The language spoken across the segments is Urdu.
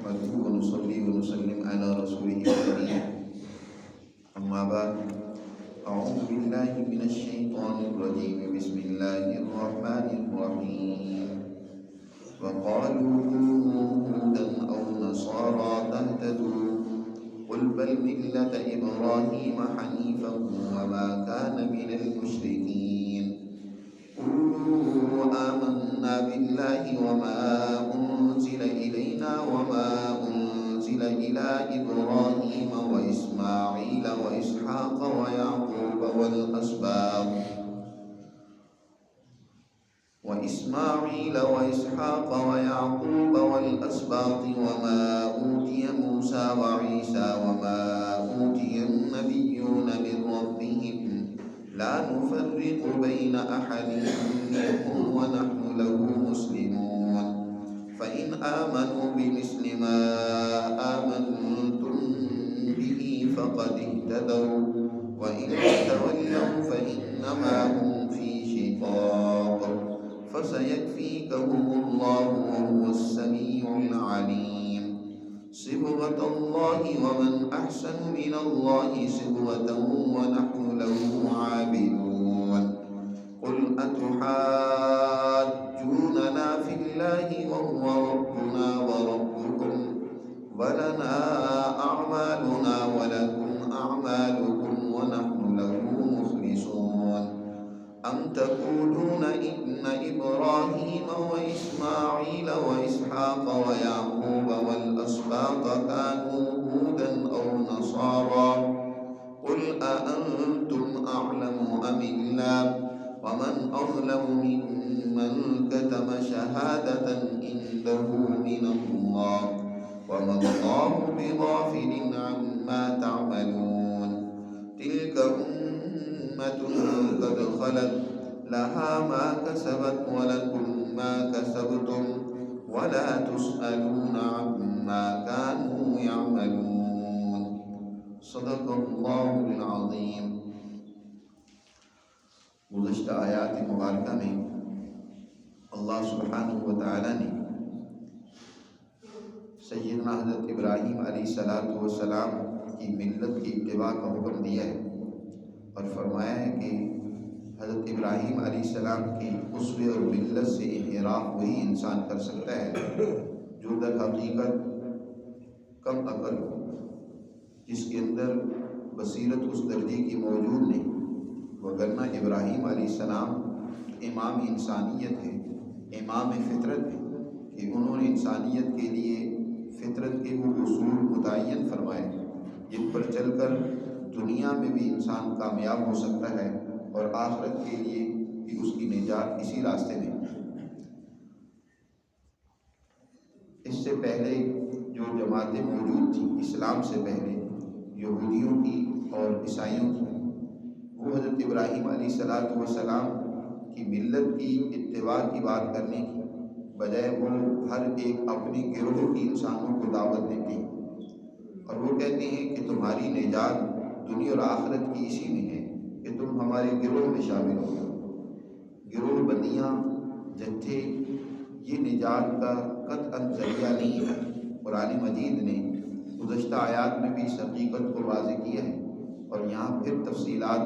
نحمده ونصلي ونسلم على رسوله الكريم. أما بعد، أعوذ بالله من الشيطان الرجيم. بسم الله الرحمن الرحيم. وقالوا كونوا هودا أو نصارى تهتدوا قل بل ملة إبراهيم حنيفا وما كان من المشركين. قولوا آمنا بالله وما أنزل إلينا وما أنزل إلى إبراهيم وإسماعيل وإسحاق ويعقوب والأسباط وما أوتي موسى وعيسى وما أوتي النبيون من ربهم لا نفرق بين أحد منهم ونحن له مسلمون. فإن آمنوا بمثل ما آمنتم به فقد اهتدوا وإن تولوا فإنما هم في شقاق فسيكفيكهم الله وهو السميع العليم. صبغة الله ومن أحسن من الله صبغة ونحن له عابدون. قل أتحاجوننا في الله وهو ربنا وربكم ولنا أعمالنا ولكم أعمالكم ونحن له مخلصون. أم تقولون إن إبراهيم وإسماعيل وإسحاق ويعقوب والأسباط كانوا هودا أو نصارى قل أأنتم أعلم أم الله ومن أظلم ممن كتم شهادة عنده من الله وما الله بغافل عما تعملون. تلك أمة قد خلت لها ما كسبت ولكم ما كسبتم ولا تسألون عما كانوا يعملون. صدق اللہ العظیم. گزشتہ آیات مبارکہ میں اللہ سبحانہ و تعالی نے سیدنا حضرت ابراہیم علیہ السلام کی ملت کی اتباع کا حکم دیا ہے اور فرمایا ہے کہ حضرت ابراہیم علیہ السلام کی اسوے اور ملت سے انحراف وہی انسان کر سکتا ہے جو در حقیقت کم عقل ہو، جس کے اندر بصیرت اس درجے کی موجود نہیں، وگرنہ ابراہیم علیہ السلام امام انسانیت ہے، امام فطرت ہے کہ انہوں نے انسانیت کے لیے فطرت کے وہ اصول متعین فرمائے جن پر چل کر دنیا میں بھی انسان کامیاب ہو سکتا ہے اور آخرت کے لیے بھی اس کی نجات اسی راستے میں. اس سے پہلے جو جماعتیں موجود تھیں اسلام سے پہلے، یہودیوں کی اور عیسائیوں کی، وہ حضرت ابراہیم علیہ السلام کی ملت کی اتباع کی بات کرنے کی بجائے وہ ہر ایک اپنی گروہ کی انسانوں کو دعوت دیتے ہیں اور وہ کہتے ہیں کہ تمہاری نجات دنیا اور آخرت کی اسی میں ہے کہ تم ہمارے گروہ میں شامل ہو. گروہ بندیاں، جتھے، یہ نجات کا قطعاً ذریعہ نہیں ہے. قرآن مجید نے گزشتہ آیات میں بھی اس حقیقت کو واضح کیا ہے اور یہاں پھر تفصیلات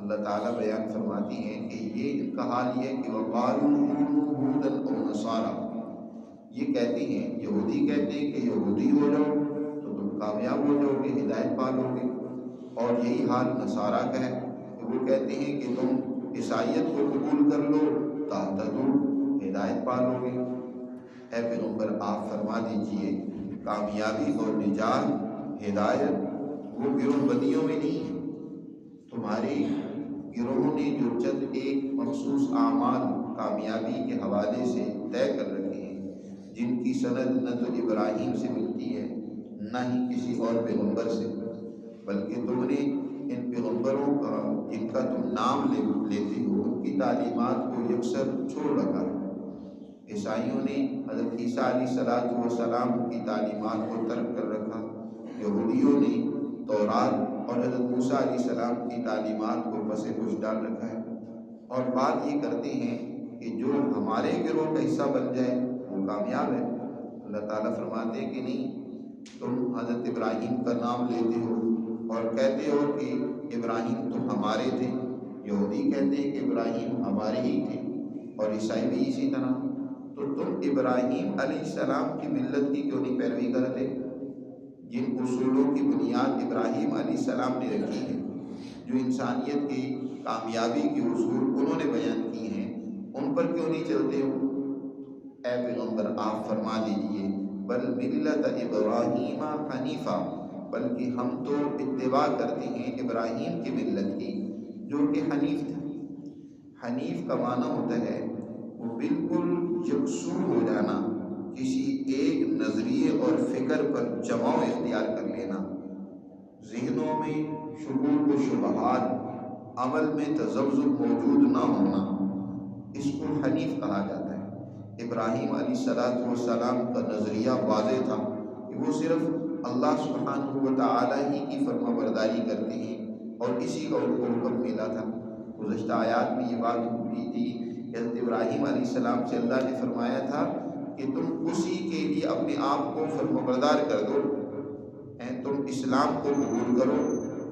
اللہ تعالیٰ بیان فرماتی ہیں کہ یہ ان کا حال یہ ہے کہ وَقَالُوا كُونُوا هُودًا أَوْ نَصَارَىٰ. یہ کہتے ہیں، یہودی کہتے ہیں کہ یہودی ہو جاؤ تو تم کامیاب ہو جاؤ گے، ہدایت پا لو گے، اور یہی حال نصاریٰ کا ہے کہ وہ کہتے ہیں کہ تم عیسائیت کو قبول کر لو تہتدوا، ہدایت پا لو گے. اے پیغمبر آپ فرما دیجئے کامیابی اور نجات، ہدایت وہ گروہ بندیوں میں نہیں ہے. تمہارے گروہوں نے جو چند ایک مخصوص اعمال کامیابی کے حوالے سے طے کر رکھے ہیں، جن کی سند نہ تو ابراہیم سے ملتی ہے نہ ہی کسی اور پیغمبر سے، بلکہ تم نے ان پیغمبروں کا جن کا تم نام لیتے ہو ان کی تعلیمات کو یکسر چھوڑ رکھا ہے. عیسائیوں نے حضرت عیسیٰ علیہ السلام کی تعلیمات کو ترک کر رکھا، یہودیوں نے تورات اور حضرت موسیٰ علیہ السلام کی تعلیمات کو پس پش ڈال رکھا ہے، اور بات یہ کرتے ہیں کہ جو ہمارے گروہ کا حصہ بن جائے وہ کامیاب ہے. اللہ تعالیٰ فرماتے ہیں کہ نہیں، تم حضرت ابراہیم کا نام لیتے ہو اور کہتے ہو کہ ابراہیم تو ہمارے تھے، یہودی کہتے ہیں کہ ابراہیم ہمارے ہی تھے، اور عیسائی بھی اسی طرح، تو تم ابراہیم علیہ السلام کی ملت کی کیوں نہیں پیروی کرتے؟ جن اصولوں کی بنیاد ابراہیم علیہ السلام نے رکھی ہے، جو انسانیت کی کامیابی کے اصول انہوں نے بیان کی ہیں، ان پر کیوں نہیں چلتے ہو؟ اے پیغمبر آپ فرما دیجئے بل ملت ابراہیم حنیفہ، بلکہ ہم تو اتباع کرتے ہیں ابراہیم کی ملت کی جو کہ حنیف تھا۔ حنیف کا معنی ہوتا ہے وہ بالکل یکسو ہو جانا، کسی ایک نظریے اور فکر پر جماؤ اختیار کر لینا، ذہنوں میں شکوک و شبہات، عمل میں تذبذب موجود نہ ہونا، اس کو حنیف کہا جاتا ہے۔ ابراہیم علیہ السلام کا نظریہ واضح تھا کہ وہ صرف اللہ سبحانہ و تعالیٰ ہی کی فرما برداری کرتے ہیں اور اسی کا ان کو حکم ملا تھا۔ گزشتہ آیات میں یہ بات ہوئی تھی کہ حضرت ابراہیم علیہ السلام سے اللہ نے فرمایا تھا کہ تم اسی کے لیے اپنے آپ کو فرما بردار کر دو، تم اسلام کو قبول کرو،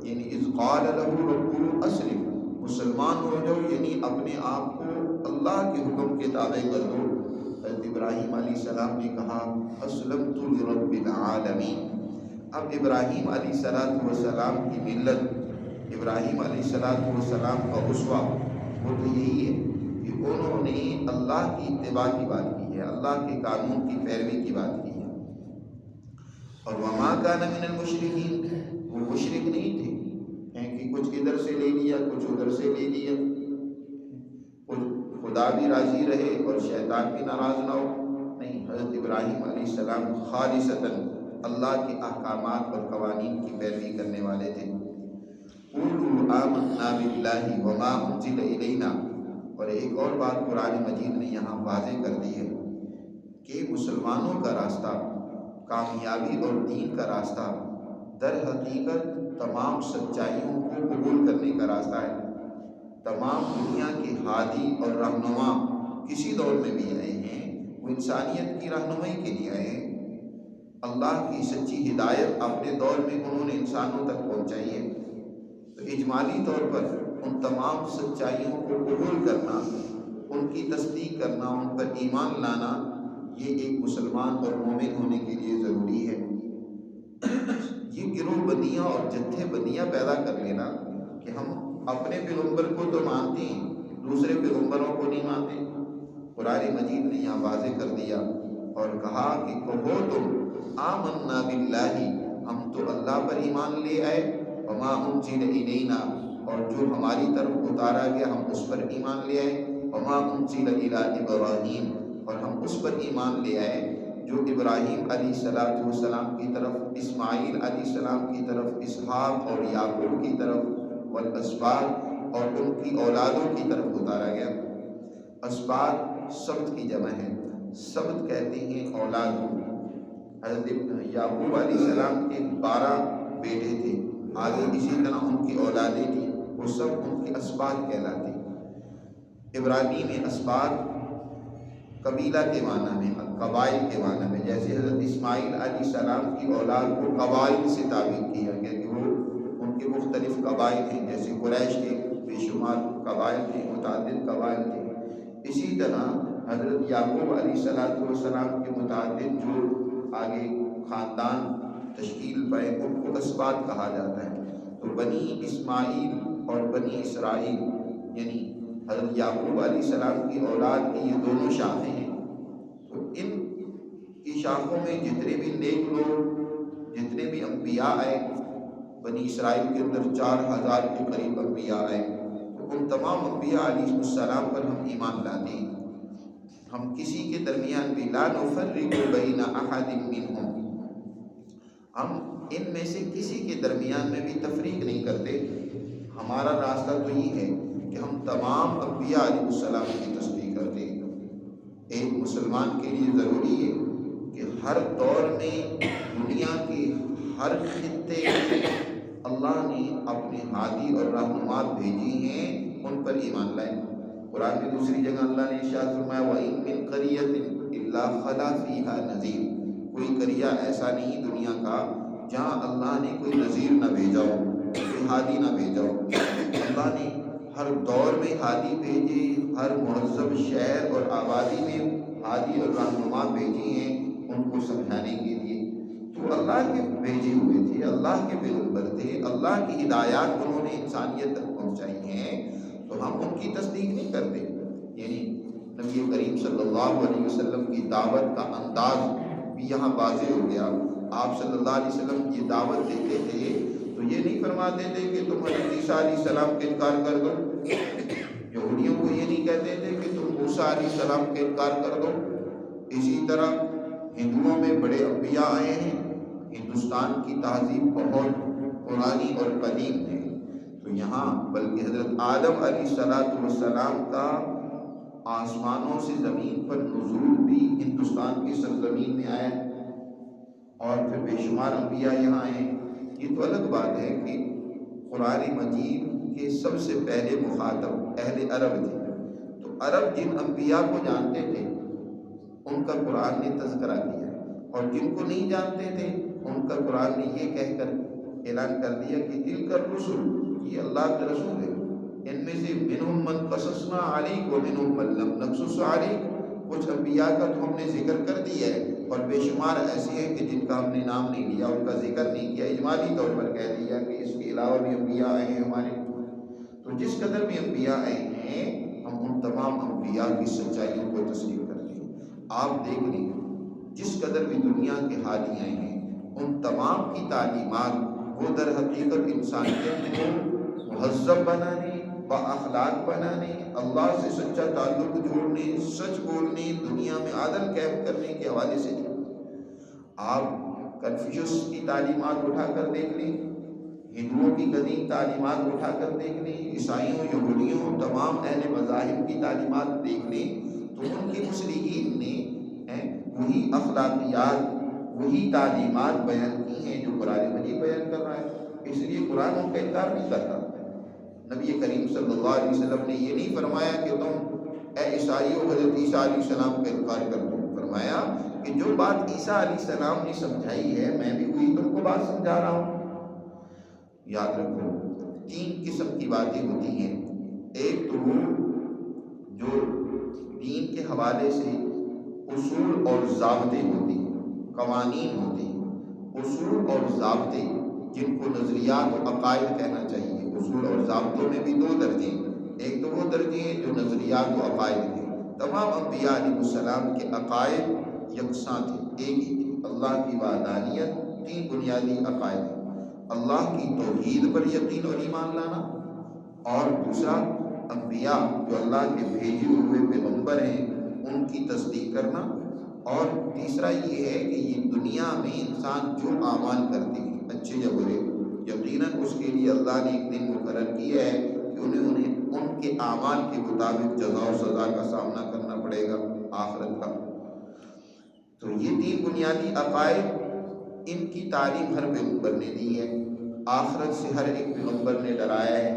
یعنی اذ قال له ربه اسلم، مسلمان ہو جاؤ، یعنی اپنے آپ کو اللہ کے حکم کے تابع کر دو۔ حضرت ابراہیم علیہ السلام نے کہا اسلمت لرب العالمین۔ اب ابراہیم علیہ السلام کی ملت، ابراہیم علیہ السلام کا اسوہ وہ تو یہی ہے کہ انہوں نے اللہ کی اتباع کی بات کی ہے، اللہ کے قانون کی پیروی کی بات کی ہے۔ اور وما کان من المشرکین، وہ مشرک نہیں تھے کہ کچھ ادھر سے لے لیا کچھ ادھر سے لے لیا، خدا بھی راضی رہے اور شیطان بھی ناراض نہ ہو، نہیں، حضرت ابراہیم علیہ السلام خالصتاً اللہ کے احکامات اور قوانین کی پیروی کرنے والے تھے۔ قولوا آمنا باللہ وما انزل الینا، اور ایک اور بات قرآن مجید نے یہاں واضح کر دی ہے کہ مسلمانوں کا راستہ، کامیابی اور دین کا راستہ در حقیقت تمام سچائیوں کو قبول کرنے کا راستہ ہے۔ تمام دنیا کے ہادی اور رہنما کسی دور میں بھی آئے ہیں، وہ انسانیت کی رہنمائی کے لیے آئے ہیں۔ اللہ کی سچی ہدایت اپنے دور میں انہوں نے انسانوں تک پہنچائی ہے، تو اجمالی طور پر ان تمام سچائیوں کو قبول کرنا، ان کی تصدیق کرنا، ان پر ایمان لانا، یہ ایک مسلمان اور مومن ہونے کے لیے ضروری ہے۔ یہ گروہ بندیاں اور جتھے بندیاں پیدا کر لینا کہ ہم اپنے پیغمبر کو تو مانتے ہیں، دوسرے پیغمبروں کو نہیں مانتے، قرآن مجید نے یہاں واضح کر دیا اور کہا کہ کہو تم آمنا باللہ، ہم تو اللہ پر ایمان لے آئے، وما انزل الینا، اور جو ہماری طرف اتارا گیا ہم اس پر ایمان لے آئے، وما انزل الی ابراہیم، اور ہم اس پر ایمان لے آئے جو ابراہیم علیہ السلام کی طرف، اسماعیل علیہ السلام کی طرف، اسحاق اور یعقوب کی طرف، والاسباط اور ان کی اولادوں کی طرف اتارا گیا۔ اسباط سبت کی جمع ہے، سبت کہتے ہیں اولاد کو۔ حضرت یعقوب علیہ السلام کے 12 بیٹے تھے، آگے اسی طرح ان کی اولادیں تھیں، وہ سب ان کے اسباط کہلاتے ہیں۔ عبرانی میں اسباط قبیلہ کے معنی میں، قبائل کے معنی میں، جیسے حضرت اسماعیل علیہ السلام کی اولاد کو قبائل سے تعبیر کیا گیا کہ وہ ان کے مختلف قبائل ہیں، جیسے قریش کے بے شمار قبائل تھے، متعدد قبائل تھے۔ اسی طرح حضرت یعقوب علیہ السلام کے متعدد جو آگے خاندان تشکیل پائے ان کو اسباط کہا جاتا ہے۔ تو بنی اسماعیل اور بنی اسرائیل یعنی حضرت یعقوب علیہ السلام کی اولاد کی یہ دونوں شاخیں ہیں۔ تو ان کی شاخوں میں جتنے بھی نیک لوگ، جتنے بھی انبیاء آئے، بنی اسرائیل کے اندر 4000 کے قریب انبیاء آئے، تو ان تمام انبیاء علیہ السلام پر ہم ایمان لاتے ہیں۔ ہم کسی کے درمیان بھی لا نفرق بین احد منہم، ہم ان میں سے کسی کے درمیان میں بھی تفریق نہیں کرتے۔ ہمارا راستہ تو یہ ہے کہ ہم تمام انبیاء علیہ السلام کی تصدیق کرتے ہیں۔ ایک مسلمان کے لیے ضروری ہے کہ ہر دور میں دنیا کے ہر خطے میں اللہ نے اپنے ہادی اور رہنما بھیجی ہیں، ان پر ایمان لائیں۔ قرآن میں دوسری جگہ اللہ نے ارشاد فرمایا وَإِن مِّن قَرْيَةٍ إِلَّا خَلَا فِيهَا نَذِيرٌ، ذریعہ ایسا نہیں دنیا کا جہاں اللہ نے کوئی نذیر نہ بھیجا ہو، کوئی ہادی نہ بھیجا ہو۔ اللہ نے ہر دور میں ہادی بھیجے، ہر مہذب شہر اور آبادی میں ہادی اور رہنما بھیجے ہیں ان کو سمجھانے کے لیے۔ تو اللہ کے بھیجے ہوئے تھے، اللہ کے پیغمبر تھے، اللہ کی ہدایات انہوں نے انسانیت تک پہنچائی ہیں، تو ہم ان کی تصدیق نہیں کرتے۔ یعنی نبی کریم صلی اللہ علیہ وسلم کی دعوت کا انداز بھی یہاں واضح ہو گیا۔ آپ صلی اللہ علیہ وسلم یہ دعوت دیتے تھے تو یہ نہیں فرماتے تھے کہ تم حضرت عیسیٰ علیہ السلام کا انکار کر دو، یہودیوں کو یہ نہیں کہتے تھے کہ تم موسیٰ علیہ السلام کا انکار کر دو۔ اسی طرح ہندوؤں میں بڑے انبیاء آئے ہیں، ہندوستان کی تہذیب بہت پرانی اور قدیم ہے، تو یہاں بلکہ حضرت آدم علیہ السلام کا آسمانوں سے زمین پر نزول بھی ہندوستان کی سرزمین میں آیا، اور پھر بے شمار انبیاء یہاں آئے۔ یہ تو الگ بات ہے کہ قرآن مجید کے سب سے پہلے مخاطب اہل عرب تھے، تو عرب جن انبیاء کو جانتے تھے ان کا قرآن نے تذکرہ کیا، اور جن کو نہیں جانتے تھے ان کا قرآن نے یہ کہہ کر اعلان کر دیا کہ تلک الرسل، یہ اللہ کے رسول ہیں، ان میں سے منہم من قصصنا علیک ومنہم من لم نقصص علیک، کچھ انبیاء کا تو ہم نے ذکر کر دیا ہے، اور بے شمار ایسے ہیں کہ جن کا ہم نے نام نہیں لیا، ان کا ذکر نہیں کیا، اجمالی طور پر کہہ دیا کہ اس کے علاوہ بھی انبیاء آئے ہیں ہمارے۔ تو جس قدر بھی انبیاء آئے ہیں ہم ان تمام انبیاء کی سچائیوں کو تسلیم کرتے ہیں۔ آپ دیکھ لیں جس قدر بھی دنیا کے حالی آئے ہیں ان تمام کی تعلیمات وہ در حقیقت انسانیت کو مہذب بنانے، با اخلاق بنانے، اللہ سے سچا تعلق جوڑنے، سچ بولنے، دنیا میں عدل قائم کرنے کے حوالے سے تھے۔ آپ کنفیوشس کی تعلیمات اٹھا کر دیکھ لیں، ہندوؤں کی قدیم تعلیمات اٹھا کر دیکھ لیں، عیسائیوں، یہودیوں، تمام اہل مذاہب کی تعلیمات دیکھ لیں، تو ان کے مصلحین نے وہی اخلاقیات، وہی تعلیمات بیان کی ہیں جو قرآن مجید بیان کر رہا ہے۔ اس لیے قرآن ان کا انکار نہیں کرتا۔ نبی کریم صلی اللہ علیہ وسلم نے یہ نہیں فرمایا کہ تم اے عیسائیوں حضرت عیسیٰ علیہ السلام کا انکار کر دو، فرمایا کہ جو بات عیسیٰ علیہ السلام نے سمجھائی ہے میں بھی وہی تم کو بات سمجھا رہا ہوں۔ یاد رکھو 3 قسم کی باتیں ہوتی ہیں، ایک تو وہ جو دین کے حوالے سے اصول اور ضابطے ہوتے ہیں، قوانین ہوتے ہیں، اصول اور ضابطے جن کو نظریات و عقائد کہنا چاہیے۔ اصول اور ضابطوں میں بھی 2 درجے ہیں، ایک تو وہ درجے ہیں جو نظریات و عقائد ہیں۔ تمام انبیاء علیہ السلام کے عقائد یکساں تھے، ایک ہی تھے، اللہ کی وحدانیت، 3 بنیادی عقائد ہیں، اللہ کی توحید پر یقین اور ایمان لانا، اور دوسرا انبیاء جو اللہ کے بھیجے ہوئے پیغمبر ہیں ان کی تصدیق کرنا، اور تیسرا یہ ہے کہ یہ دنیا میں انسان جو اعمال کرتے ہیں اچھے یا برے، یقیناً اس کے لیے اللہ نے ایک دن مقرر کیا ہے کہ انہیں ان کے اعمال کے مطابق جزا و سزا کا سامنا کرنا پڑے گا آخرت کا۔ تو یہ 3 بنیادی عقائد، ان کی تعلیم ہر پیغمبر نے دی ہے، آخرت سے ہر ایک پیغمبر نے ڈرایا ہے۔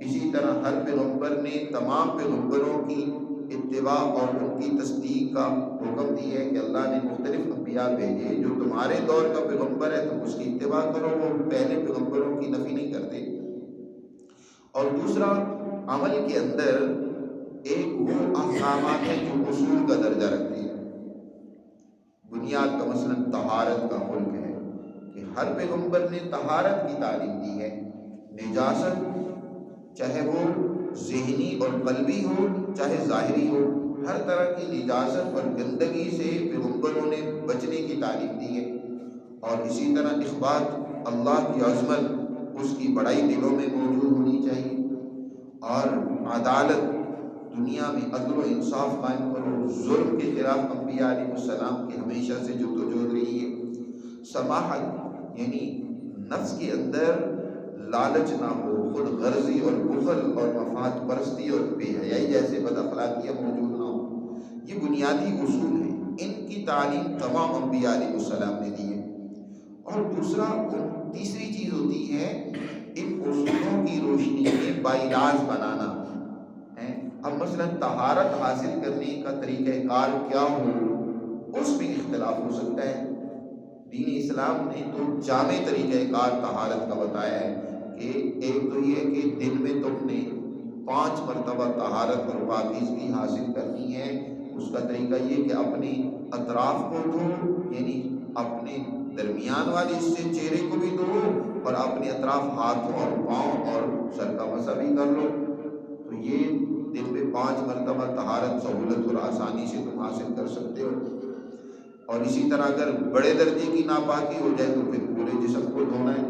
اسی طرح ہر پیغمبر نے تمام پیغمبروں کی اتباع اور ان کی تصدیق کا حکم دیا ہے کہ اللہ نے مختلف انبیاء بھیجے، جو تمہارے دور کا پیغمبر ہے تم اس کی اتباع کرو، وہ پہلے پیغمبروں کی نفی نہیں کرتے۔ اور دوسرا عمل کے اندر ایک وہ احکامات ہیں جو اصول کا درجہ رکھتے ہیں، بنیاد کا مثلا طہارت کا خلق ہے کہ ہر پیغمبر نے طہارت کی تعلیم دی ہے، نجاست چاہے وہ ذہنی اور قلبی ہو چاہے ظاہری ہو، ہر طرح کی نجاست اور گندگی سے پیغمبروں نے بچنے کی تعلیم دی ہے۔ اور اسی طرح اثبات اللہ کی عظمت، اس کی بڑائی دلوں میں موجود ہونی چاہیے، اور عدالت، دنیا میں عدل و انصاف قائم کرو، ظلم کے خلاف انبیاء علیہ السلام کی ہمیشہ سے جدوجہد رہی ہے۔ سماحت یعنی نفس کے اندر لالچ نہ ہو، خود غرضی اور بخل اور مفاد پرستی اور بے حیائی جیسے بد اخلاقیاں موجود نہ ہوں، یہ بنیادی اصول ہیں، ان کی تعلیم تمام انبیاء علیہ السلام نے دی ہے۔ اور دوسرا تیسری چیز ہوتی ہے ان اصولوں کی روشنی میں باعلاج بنانا ہے۔ اب مثلا طہارت حاصل کرنے کا طریقہ کار کیا ہو اس میں اختلاف ہو سکتا ہے، دین اسلام نے تو جامع طریقہ کار طہارت کا بتایا ہے کہ ایک تو یہ کہ دن میں تم نے 5 مرتبہ طہارت اور پاکیزگی حاصل کرنی ہے۔ اس کا طریقہ یہ کہ اپنے اطراف کو دھو، یعنی اپنے درمیان والے حصے چہرے کو بھی دھو، اور اپنے اطراف ہاتھوں اور پاؤں اور سر کا مسح بھی کر لو۔ تو یہ دن میں 5 مرتبہ طہارت سہولت اور آسانی سے تم حاصل کر سکتے ہو۔ اور اسی طرح اگر بڑے درجے کی ناپاکی ہو جائے تو پھر پورے جسم کو دھونا ہے۔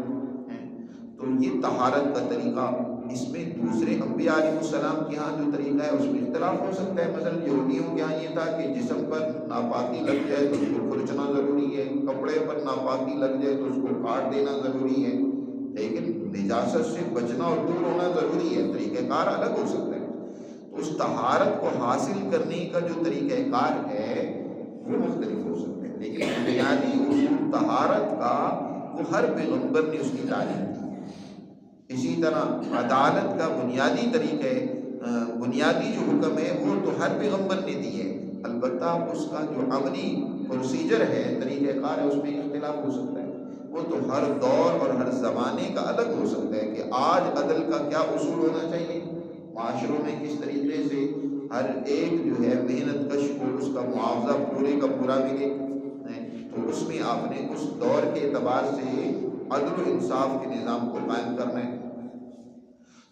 تو یہ طہارت کا طریقہ، اس میں دوسرے انبیاء علیہ السلام کے ہاں جو طریقہ ہے اس میں اختلاف ہو سکتا ہے۔ مثلا یہودیوں کے ہاں یہ تھا کہ جسم پر ناپاکی لگ جائے تو اس کو کھرچنا ضروری ہے، کپڑے پر ناپاکی لگ جائے تو اس کو کاٹ دینا ضروری ہے، لیکن نجاست سے بچنا اور دور ہونا ضروری ہے، طریقہ کار الگ ہو سکتا ہے۔ تو اس طہارت کو حاصل کرنے کا جو طریقہ کار ہے وہ مختلف ہو سکتے ہیں، لیکن بنیادی اصول طہارت کا وہ ہر پیغمبر نے اس کی تعلیم دی۔ اسی طرح عدالت کا بنیادی طریقہ بنیادی جو حکم ہے وہ تو ہر پیغمبر نے دی ہے، البتہ اس کا جو عملی پروسیجر ہے، طریقہ کار ہے، اس میں اختلاف ہو سکتا ہے۔ وہ تو ہر دور اور ہر زمانے کا الگ ہو سکتا ہے کہ آج عدل کا کیا اصول ہونا چاہیے، معاشروں میں کس طریقے سے ہر ایک جو ہے محنت کش کو اس کا معاوضہ پورے کا پورا ملے، تو اس میں آپ نے اس دور کے اعتبار سے عدل و انصاف کے نظام کو قائم کرنا ہے۔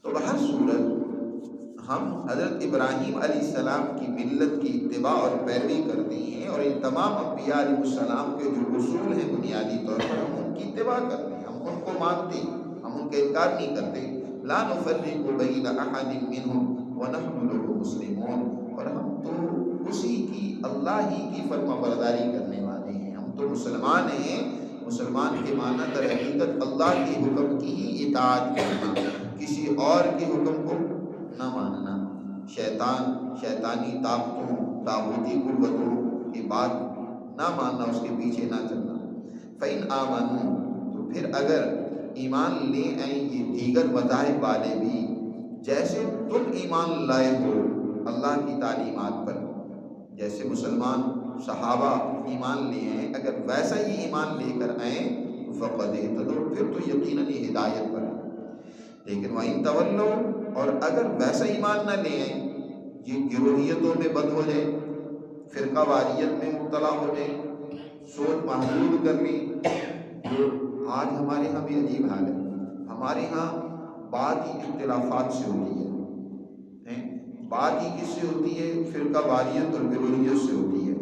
تو بہر صورت ہم حضرت ابراہیم علیہ السلام کی ملت کی اتباع اور پیروی کرتے ہیں، اور ان تمام انبیاء علیہ السلام کے جو اصول ہیں بنیادی طور پر ہم ان کی اتباع کرتے ہیں، ہم ان کو مانتے ہیں، ہم ان کا انکار نہیں کرتے۔ لا نفرق بین احد منہم ونحن له مسلمون، اور ہم تو اسی کی، اللہ ہی کی فرما برداری کرنے والے ہیں، ہم تو مسلمان ہیں۔ مسلمان کے معنی در حقیقت اللہ کے حکم کی ہی اطاعت کرنا، کسی اور کے حکم کو نہ ماننا، شیطانی طاقتوں، طاغوتی قوتوں کی بات نہ ماننا، اس کے پیچھے نہ چلنا۔ فَإِنْ آمَنُوا، تو پھر اگر ایمان لے آئیں یہ دیگر مذاہب والے بھی، جیسے تم ایمان لائے ہو اللہ کی تعلیمات پر، جیسے مسلمان صحابہ ایمان لے آئیں، اگر ویسا ہی ایمان لے کر آئیں فقد اہتدوا، پھر تو یقیناً یہ ہدایت پر ہے۔ لیکن وَإِن تَوَلَّوْا، اور اگر ویسا ایمان نہ لے آئیں، یہ گروہیتوں میں بند ہو جائے، فرقہ واریت میں مبتلا ہو جائے، سوچ محدود کر لی، جو آج ہمارے ہاں بھی عجیب حال ہے، ہمارے ہاں بات ہی اختلافات سے ہوتی ہے، بات ہی کس سے ہوتی ہے؟ فرقہ واریت اور گروہیت سے ہوتی ہے۔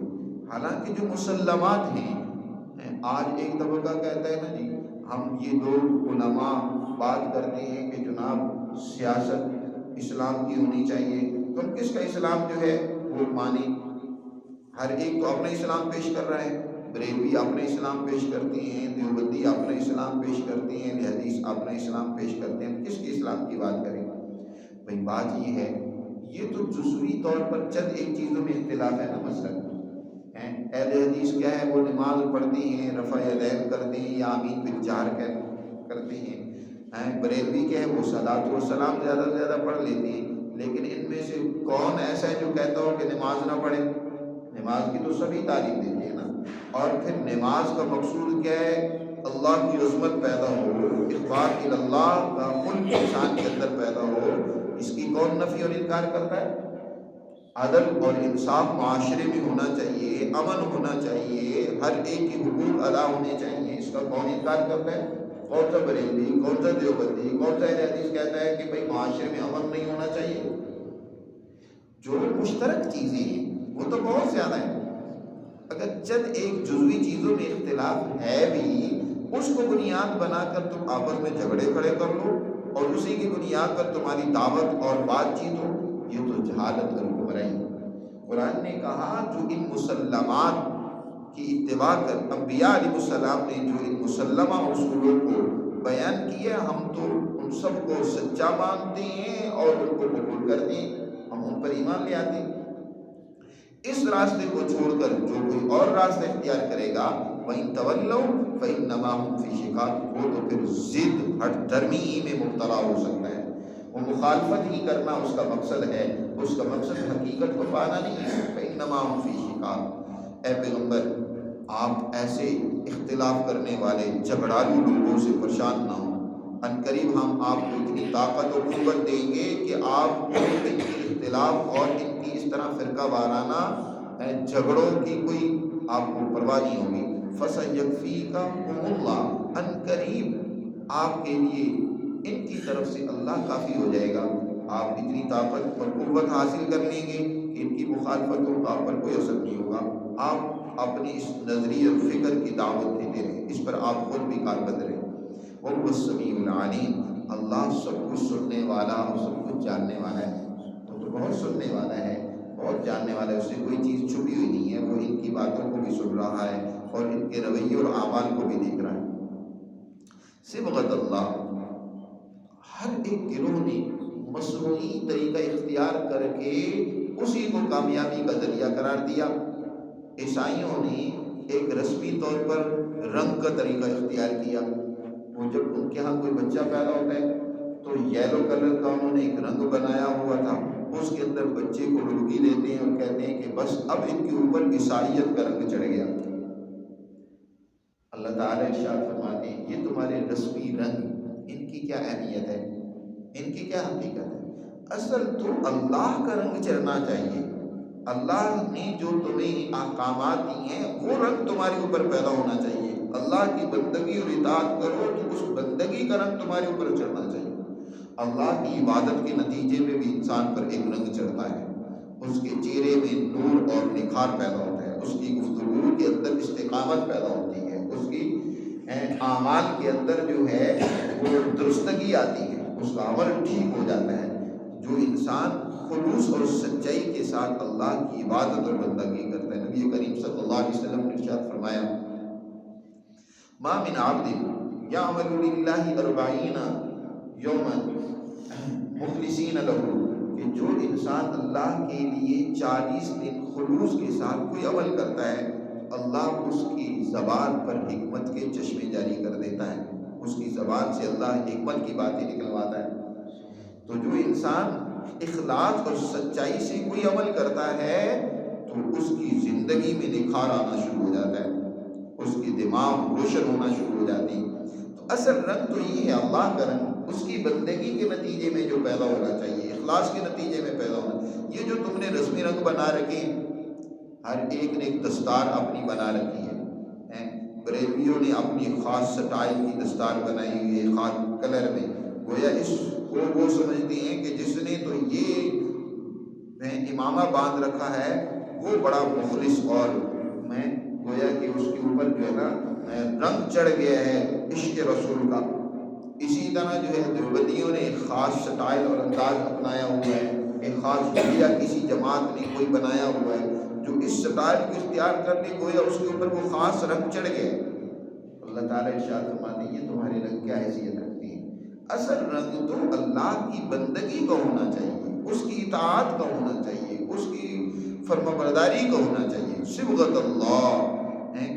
حالانکہ جو مسلمات ہیں، آج ایک طبقہ کہتا ہے نا جی ہم یہ دو علماء بات کرتے ہیں کہ جناب سیاست اسلام کی ہونی چاہیے، تو ہم کس کا اسلام جو ہے وہ مانیں؟ ہر ایک تو اپنا اسلام پیش کر رہا ہے، بریلوی اپنا اسلام پیش کرتے ہیں، دیوبندی اپنا اسلام پیش کرتے ہیں، اہل حدیث اپنا اسلام پیش کرتے ہیں، ہم کس کے اسلام کی بات کریں؟ بھئی بات یہ ہے، یہ تو جزوی طور پر چند ایک چیزوں میں اختلاف ہے نا۔ مثلا اہل حدیث کیا ہے، وہ نماز پڑھتے ہیں، رفع یدین کرتے ہیں یا آمین بالجہر کرتے ہیں۔ بریلوی کیا ہے، وہ صلاۃ و سلام زیادہ سے زیادہ پڑھ لیتے ہیں، لیکن ان میں سے کون ایسا ہے جو کہتا ہو کہ نماز نہ پڑھے؟ نماز کی تو سبھی تعلیم دیتے ہیں نا۔ اور پھر نماز کا مقصود کیا ہے؟ اللہ کی عظمت پیدا ہو، اخبار اللہ کا خلق انسان کے اندر پیدا ہو، اس کی کون نفی اور انکار کرتا ہے؟ عدل اور انصاف معاشرے میں ہونا چاہیے، امن ہونا چاہیے، ہر ایک کے حقوق ادا ہونے چاہیے، اس کا کون انکار کرتا ہے؟ کون سا بریلوی، کون سا دیوبندی، کون سا اہل حدیث کہتا ہے کہ بھئی معاشرے میں امن نہیں ہونا چاہیے؟ جو مشترک چیزیں ہیں وہ تو بہت زیادہ ہیں، اگر چند ایک جزوی چیزوں میں اختلاف ہے بھی، اس کو بنیاد بنا کر تم آپس میں جھگڑے کھڑے کر لو اور اسی کی بنیاد پر تمہاری دعوت اور بات چیت ہو، یہ تو جہالت اور گمراہی۔ قرآن نے کہا جو ان مسلمات کی اتباع کر، انبیاء علیہ السلام نے جو ان مسلمہ اصولوں کو بیان کیا، ہم تو ان سب کو سچا مانتے ہیں اور ان کو قبول کرتے ہیں، ہم ان پر ایمان لے آتے ہیں۔ اس راستے کو چھوڑ کر جو کوئی اور راستہ اختیار کرے گا، وَإِن تَوَلَّوْا فَإِنَّمَا هُمْ فِي شِقَاقٍ، وہ تو پھر ضد ہٹ درمی میں مبتلا ہو سکتا ہے۔ وہ مخالفت ہی کرنا اس کا مقصد ہے، اس کا مقصد حقیقت کو پانا نہیں ہے۔ فَإِنَّمَا هُمْ فِي شِقَاقٍ، اے پیغمبر آپ ایسے اختلاف کرنے والے جھگڑالو لوگوں سے پریشان نہ ہوں۔ ان قریب ہم آپ کو اتنی طاقت و قوت دیں گے کہ آپ کو ان کی اختلاف اور ان کی اس طرح فرقہ وارانہ جھگڑوں کی کوئی آپ کو پرواہ نہیں ہوگی۔ فَسَيَكْفِيكَهُمُ اللَّهُ، ان قریب آپ کے لیے ان کی طرف سے اللہ کافی ہو جائے گا۔ آپ اتنی طاقت اور قوت حاصل کر لیں گے کہ ان کی مخالفتوں کا آپ پر کوئی اثر نہیں ہوگا۔ آپ اپنی اس نظریے اور فکر کی دعوت دیتے رہیں، اس پر آپ خود بھی کاربند رہیں۔ وَهُوَ السَّمِيعُ الْعَلِيمُ، اللہ سب کچھ سننے والا اور سب کچھ جاننے والا ہے۔ وہ تو بہت سننے والا ہے، بہت جاننے والا ہے، اس سے کوئی چیز چھپی ہوئی نہیں ہے۔ وہ ان کی باتوں کو بھی سن رہا ہے اور ان کے رویے اور اعمال کو بھی دیکھ رہا ہے۔ صبغۃ اللہ، ہر ایک گروہ نے مصنوعی طریقہ اختیار کر کے اسی کو کامیابی کا ذریعہ قرار دیا۔ عیسائیوں نے ایک رسمی طور پر رنگ کا طریقہ اختیار کیا۔ وہ جب ان کے ہاں کوئی بچہ پیدا ہوتا ہے تو یلو کلر کا انہوں نے ایک رنگ بنایا ہوا تھا، اس کے اندر بچے کو ڈبکی دیتے ہیں اور کہتے ہیں کہ بس اب ان کے اوپر عیسائیت کا رنگ چڑھ گیا۔ اللہ تعالیٰ ارشاد فرماتے ہیں یہ تمہارے رسمی رنگ، ان کی کیا اہمیت ہے، ان کی کیا حقیقت ہے؟ اصل تو اللہ کا رنگ چڑھنا چاہیے۔ اللہ نے جو تمہیں احکامات دی ہیں وہ رنگ تمہارے اوپر پیدا ہونا چاہیے۔ اللہ کی بندگی اور اطاعت کرو تو اس بندگی کا رنگ تمہارے اوپر چڑھنا چاہیے۔ اللہ کی عبادت کے نتیجے میں بھی انسان پر ایک رنگ چڑھتا ہے، اس کے چہرے میں نور اور نکھار پیدا ہوتا ہے، اس کی گفتگو کے اندر استقامت پیدا ہوتی ہے، اس کی اعمال کے اندر جو ہے وہ درستگی آتی ہے، اس کا عمل ٹھیک ہو جاتا ہے۔ جو انسان خلوص اور سچائی کے ساتھ اللہ کی عبادت اور بندگی کرتا ہے، نبی کریم صلی اللہ علیہ وسلم نے ارشاد فرمایا ما من عبد یعمل للہ 40 یوما مخلصین لہ، کہ جو انسان اللہ کے لیے 40 دن خلوص کے ساتھ کوئی عمل کرتا ہے، اللہ اس کی زبان پر حکمت کے چشمے جاری کر دیتا ہے، اس کی زبان سے اللہ حکمت کی باتیں نکلواتا ہے۔ تو جو انسان اخلاص اور سچائی سے کوئی عمل کرتا ہے تو اس کی زندگی میں نکھار آنا شروع ہو جاتا ہے، اس کی دماغ روشن ہونا شروع ہو جاتی ہے۔ تو اصل رنگ تو یہ ہے اللہ کا رنگ، اس کی بندگی کے نتیجے میں جو پیدا ہونا چاہیے، اخلاص کے نتیجے میں پیدا ہونا۔ یہ جو تم نے رسمی رنگ بنا رکھے، ہر ایک نے ایک دستار اپنی بنا رکھی ہے، بریلویوں نے اپنی خاص سٹائل کی دستار بنائی ہوئی ہے، خاص کلر میں، گویا اس کو وہ سمجھتے ہیں کہ جس نے تو یہ امامہ باندھ رکھا ہے وہ بڑا مخلص، اور میں گویا کہ اس کے اوپر جو ہے نا رنگ چڑھ گیا ہے عشق رسول کا۔ اسی طرح جو ہے دیوبندیوں نے ایک خاص سٹائل اور انداز اپنایا ہوا ہے، ایک خاص یا کسی جماعت نے کوئی بنایا ہوا ہے جو اس سٹائل کو اختیار کر لے، گویا اس کے اوپر وہ خاص رنگ چڑھ گئے۔ اللہ تعالیٰ ارشاد فرماتے ہیں یہ تمہارے رنگ کیا حیثیت رکھتی ہیں؟ اصل رنگ تو اللہ کی بندگی کا ہونا چاہیے، اس کی اطاعت کا ہونا چاہیے، اس کی فرمانبرداری کا ہونا چاہیے۔ صبغۃ اللہ،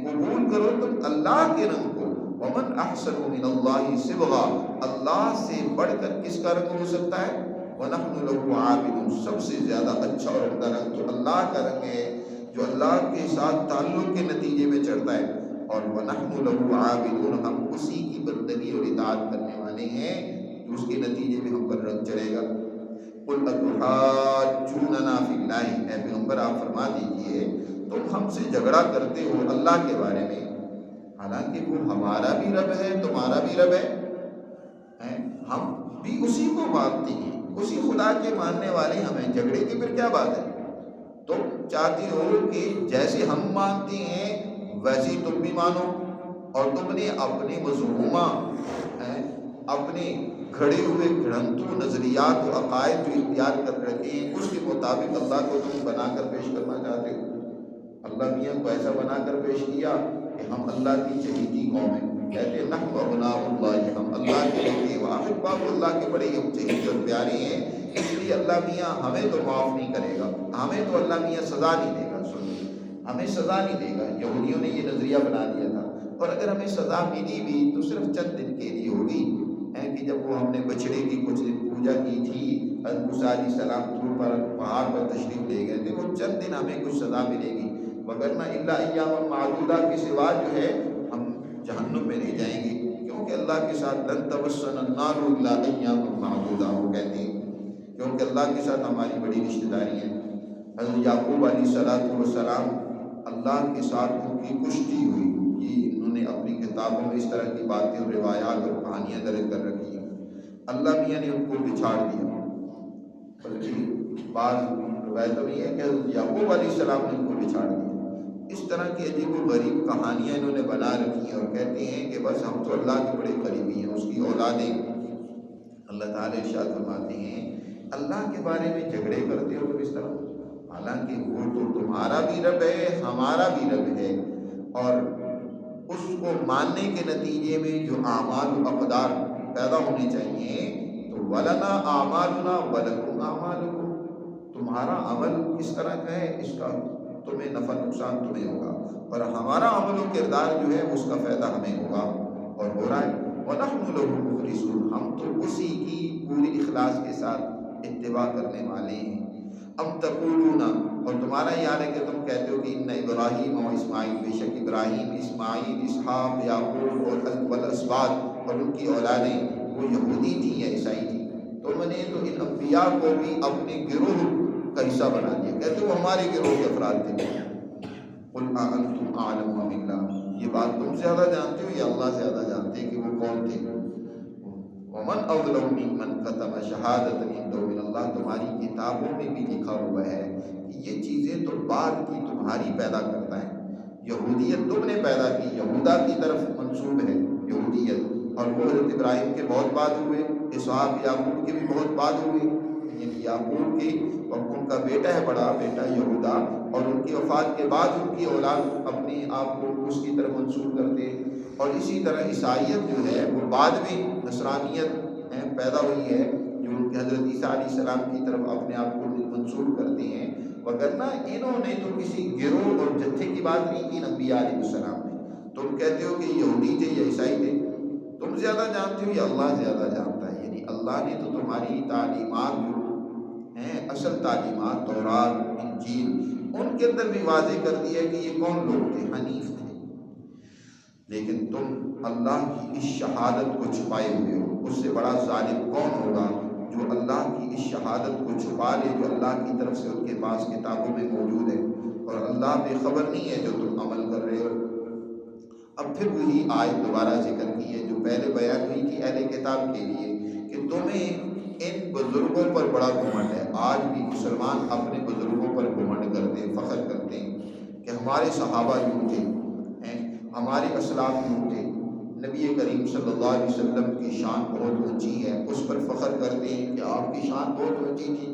قبول کرو تم اللہ کے رنگ کو۔ ومن احسن من اللہ صبغہ، اللہ سے بڑھ کر کس کا رنگ ہو سکتا ہے؟ وَنَحْنُ لَهُ عَابِدُونَ، سب سے زیادہ اچھا اور عمدہ رنگ تو اللہ کا رنگ ہے جو اللہ کے ساتھ تعلق کے نتیجے میں چڑھتا ہے، اور وَنَحْنُ لَهُ عَابِدُونَ، ہم اسی کی بندگی اور اطاعت کرنے والے ہیں، اس کے نتیجے میں ہم پر رنگ چڑھے گا۔ قُلْ أَتُحَاجُّونَنَا فِي اللَّهِ، اے پیغمبر آپ فرما دیجئے تم ہم سے جھگڑا کرتے ہو اللہ کے بارے میں، حالانکہ وہ ہمارا بھی رب ہے تمہارا بھی رب ہے، ہم بھی اسی کو مانتے ہیں، اسی خدا کے ماننے والے ہمیں، جھگڑے کی پھر کیا بات ہے؟ تم چاہتے ہو کہ جیسے ہم مانتے ہیں ویسے ہی تم بھی مانو، اور تم نے اپنے مذمومہ اپنے کھڑے ہوئے گھڑنتو نظریات و عقائد جو اختیار کر رکھے ہیں اس کے مطابق اللہ کو تم بنا کر پیش کرنا چاہتے ہو۔ اللہ میاں کو ایسا بنا کر پیش کیا کہ ہم اللہ کی چہیتی قوم ہیں، کہتے ہیں نحن ابناء اللہ، ہم اللہ کے بیٹے، واحباء اللہ کے بڑے ہم چہیتے اور پیارے ہیں، اس لیے اللہ میاں ہمیں تو معاف نہیں کرے گا، ہمیں تو اللہ میاں سزا نہیں دے گا، ہمیں سزا نہیں دے گا۔ یہودیوں نے یہ نظریہ بنا دیا تھا، اور اگر ہمیں سزا ملی بھی تو صرف چند دن کے لیے ہوگی، کہ جب وہ ہم نے بچڑے کی کچھ دن پوجا کی تھی، حضرت موسیٰ علیہ السلام طور پر پہاڑ پر تشریف لے گئے تھے، وہ چند دن ہمیں کچھ سزا ملے گی، وگرنہ الا ایام معدودہ کے سوا جو ہے ہم میں نہیں جائیں گے، کیونکہ اللہ کے ساتھ لن تمسنا النار الا ایاما معدودہ، وہ کہتے ہیں کیونکہ اللہ کے ساتھ ہماری بڑی رشتہ داری ہے۔ حضرت یعقوب علیہ السلام اللہ کے ساتھ ان کی کشتی ہوئی، یہ انہوں نے اپنی کتابوں میں اس طرح کی باتیں اور روایات اور کہانیاں درج کر رکھی ہیں۔ اللہ میاں نے ان کو بچھاڑ دیا، بلکہ بعض روایتوں میں یہ ہے کہ حضرت یعقوب علیہ السلام نے ان کو بچھاڑ دیا۔ اس طرح کی عجیب و غریب کہانیاں انہوں نے بنا رکھی ہیں، اور کہتے ہیں کہ بس ہم تو اللہ کے بڑے قریبی ہیں، اس کی اولادیں۔ اللہ تعالیٰ ارشاد فرماتے ہیں اللہ کے بارے میں جھگڑے کرتے ہو اس طرح، حالانکہ وہ تو تمہارا بھی رب ہے، ہمارا بھی رب ہے، اور اس کو ماننے کے نتیجے میں جو اعمال و اقدار پیدا ہونے چاہیے، تو وَلَنَا أَعْمَالُنَا وَلَكُمْ أَعْمَالُكُمْ، تمہارا عمل کس طرح کا ہے اس کا تمہیں نفع نقصان تمہیں ہوگا، اور ہمارا عمل و کردار جو ہے اس کا فائدہ ہمیں ہوگا اور ہو رہا ہے۔ وَنَحْنُ لَهُ مُخْلِصُونَ، ہم تو اسی کی پوری اخلاص کے ساتھ اتباع کرنے والے ہیں۔ ام تقولون، اور تمہارا یہ حال ہے کہ تم کہتے ہو کہ ان ابراہیم و اسماعیل، بے شک ابراہیم، اسماعیل، اسحاق، یعقوب اور والاسباط اور ان کی اولادیں وہ یہودی تھیں یا عیسائی تھیں، تم نے تو ان انبیاء کو بھی اپنے گروہ کا حصہ بنا دیا، کہتے وہ ہمارے گروہ کے افراد تھے۔ قل اانتم اعلم ام اللہ، یہ بات تم زیادہ جانتے ہو یا اللہ زیادہ جانتے ہیں کہ وہ کون تھے؟ ومن اظلم ممن كتم شہادۃ عنده من اللہ، تمہاری کتابوں میں بھی لکھا ہوا ہے کہ یہ چیزیں تو بعد کی تمہاری پیدا کرتا ہے، یہودیت تم نے پیدا کی، یہودا کی طرف منسوب ہے یہودیت، اور وہ حضرت ابراہیم کے بہت بعد ہوئے، اسحاق یعقوب کے بھی بہت بعد ہوئے، یعنی یعقوب کے اور ان کا بیٹا ہے بڑا بیٹا یہودا، اور ان کی وفات کے بعد ان کی اولاد اپنے آپ کو اس کی طرف منسوب کرتے ہیں، اور اسی طرح عیسائیت جو ہے وہ بعد میں نصرانیت پیدا ہوئی ہے، جو ان کے حضرت عیسیٰ علیہ السلام کی طرف اپنے آپ کو منسوب کرتے ہیں، وگرنہ انہوں نے تو کسی گروہ اور جتھے کی بات نہیں کی انبیاء علیہ السلام نے۔ تم کہتے ہو کہ یہودی تھے یا عیسائی تھے، تم زیادہ جانتے ہو یا اللہ زیادہ جانتا ہے، یعنی اللہ نے تو تمہاری تعلیمات جو ہیں اصل تعلیمات تورات انجیل ان کے اندر بھی واضح کر دیا ہے کہ یہ کون لوگ تھے، حنیف تھے، لیکن تم اللہ کی اس شہادت کو چھپائے ہوئے ہو۔ اس سے بڑا ظالم کون ہوگا جو اللہ کی اس شہادت کو چھپا لے جو اللہ کی طرف سے ان کے پاس کتابوں میں موجود ہے، اور اللہ بے خبر نہیں ہے جو تم عمل کر رہے ہو۔ اب پھر وہی آیت دوبارہ ذکر کی ہے جو پہلے بیان ہوئی تھی اہل کتاب کے لیے، کہ تمہیں ان بزرگوں پر بڑا گھمنڈ ہے۔ آج بھی مسلمان اپنے بزرگوں پر گھمنڈ کرتے ہیں، فخر کرتے ہیں کہ ہمارے صحابہ یوں تھے، ہمارے اسلاف یوں تھے، نبی کریم صلی اللہ علیہ وسلم کی شان بہت اونچی ہے، اس پر فخر کرتے ہیں کہ آپ کی شان بہت اونچی تھی۔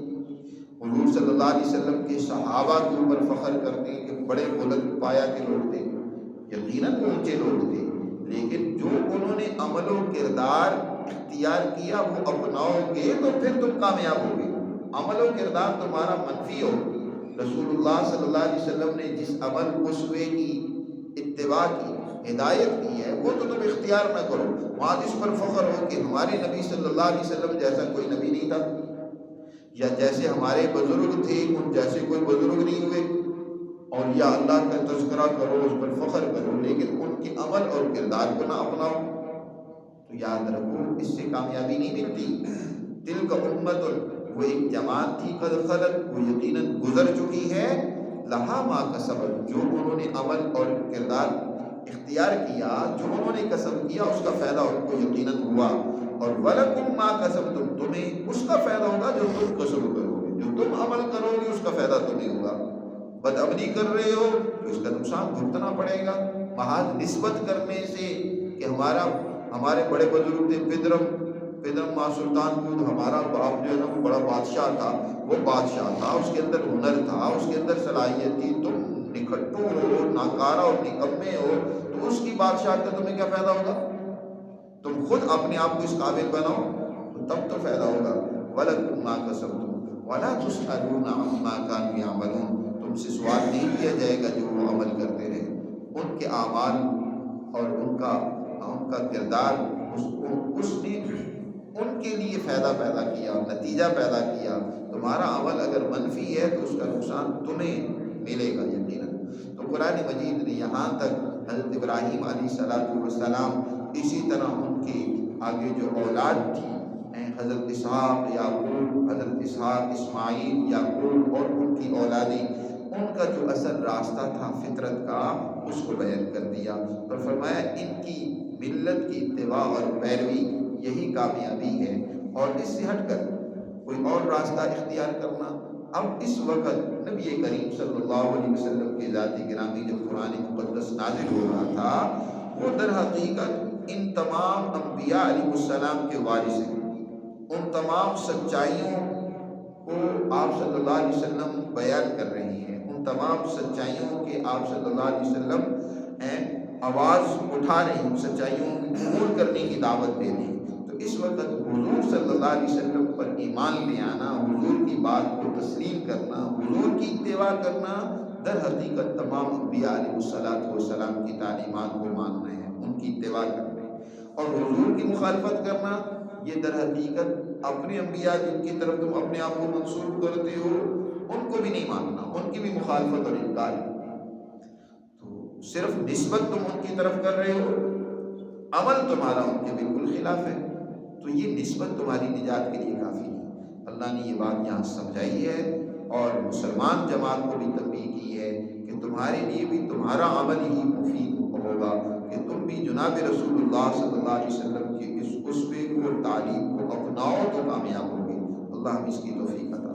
حضور صلی اللہ علیہ وسلم کے صحابہ کے اوپر فخر کرتے ہیں کہ بڑے بلند پایا کے لوگ تھے، یقیناً اونچے لوگ تھے، لیکن جو انہوں نے عمل و کردار اختیار کیا وہ اپناؤ گے تو پھر تم کامیاب ہوگے۔ عمل و کردار تمہارا منفی ہو، رسول اللہ صلی اللہ علیہ وسلم نے جس عمل اسوے کی اتباع کی، ہدایت کی ہے، وہ تو تم اختیار نہ کرو، وہاں اس پر فخر ہو کہ ہمارے نبی صلی اللہ علیہ وسلم جیسا کوئی نبی نہیں تھا، یا جیسے ہمارے بزرگ تھے ان جیسے کوئی بزرگ نہیں ہوئے، اور یا اللہ کا تذکرہ کرو، اس پر فخر کرو، لیکن ان کے عمل اور کردار کو نہ اپناؤ، تو یاد رکھو اس سے کامیابی نہیں ملتی۔ دل کا امت، وہ ایک جماعت تھی، قد خلت، وہ یقیناً گزر چکی ہے، لہا ما کسبت، جو انہوں نے عمل اور کردار اختیار کیا، جو انہوں نے کسب کیا اس کا فائدہ ان کو یقیناً ہوا، اور وَلَكُمْ مَا كَسَبْتُمْ، تمہیں اس کا فائدہ ہوگا جو تم کسب کرو گے، جو تم عمل کرو گے اس کا فائدہ تمہیں ہوگا۔ بدعملی کر رہے ہو تو اس کا نقصان بھگتنا پڑے گا، محض نسبت کرنے سے کہ ہمارے بڑے بزرگ تھے، پدرم ماں سلطان پور، ہمارا باپ جو ہے نا وہ بڑا بادشاہ تھا، وہ بادشاہ تھا، اس کے اندر ہنر تھا، اس کے اندر صلاحیت تھی، تم نکھٹو ہو، ناکارہ اور نکمے ہو، تو اس کی بادشاہ کا تمہیں کیا فائدہ ہوگا؟ تم خود اپنے آپ کو اس قابل بناؤ تو تب تو فائدہ ہوگا۔ وَلَكُمْ مَا كَسَبْتُمْ وَلَا تُسْأَلُونَ عَمَّا كَانُوا يَعْمَلُونَ، تم سے سوال نہیں کیا جائے گا جو وہ عمل کرتے رہے، ان کے اعمال اور ان کا کردار، اس نے ان کے لیے فائدہ پیدا کیا، نتیجہ پیدا کیا۔ تمہارا عمل اگر منفی ہے تو اس کا نقصان تمہیں ملے گا یقیناً۔ تو قرآن مجید نے یہاں تک حضرت ابراہیم علیہ السلام، اسی طرح ان کے آگے جو اولاد تھی، حضرت اسحاق، یعقوب، حضرت اسحاق، اسماعیل، یعقوب اور ان کی اولادیں، ان کا جو اصل راستہ تھا فطرت کا، اس کو بیان کر دیا اور فرمایا ان کی ملت کی اتباع اور پیروی یہی کامیابی ہے، اور اس سے ہٹ کر کوئی اور راستہ اختیار کرنا۔ اب اس وقت نبی کریم صلی اللہ علیہ وسلم کی ذات گرامی جب قرآن مقدس نازل ہو رہا تھا، وہ در حقیقت ان تمام انبیاء علیہ السلام کے وارث ہیں، ان تمام سچائیوں کو آپ صلی اللہ علیہ وسلم بیان کر رہے ہیں، ان تمام سچائیوں کے آپ صلی اللہ علیہ وسلم آواز اٹھا رہے ہیں، سچائیوں کو قبول کرنے کی دعوت دے رہے ہیں۔ تو اس وقت حضور صلی اللہ علیہ وسلم پر ایمان لے آنا، حضور کی بات کو تسلیم کرنا، حضور کی اتباع کرنا، در حقیقت تمام انبیاء علیہ السلام کی تعلیمات کو ماننا ہے، ان کی اتباع کرنا ہے۔ اور حضور کی مخالفت کرنا، یہ در حقیقت اپنے انبیاء جن کی طرف تم اپنے آپ کو منسوب کرتے ہو، ان کو بھی نہیں ماننا، ان کی بھی مخالفت اور انکار ہے۔ تو صرف نسبت تم ان کی طرف کر رہے ہو، عمل تمہارا ان کے بالکل خلاف ہے، تو یہ نسبت تمہاری نجات کے لیے کافی نہیں۔ اللہ نے یہ بات یہاں سمجھائی ہے اور مسلمان جماعت کو بھی تنبیہ کی ہے کہ تمہارے لیے بھی تمہارا عمل ہی مفید ہوگا کہ تم بھی جناب رسول اللہ صلی اللہ علیہ وسلم کے اس اسوے کو، تعلیم کو اپناؤ تو کامیاب ہوگے۔ اللہ ہم اس کی توفیق عطا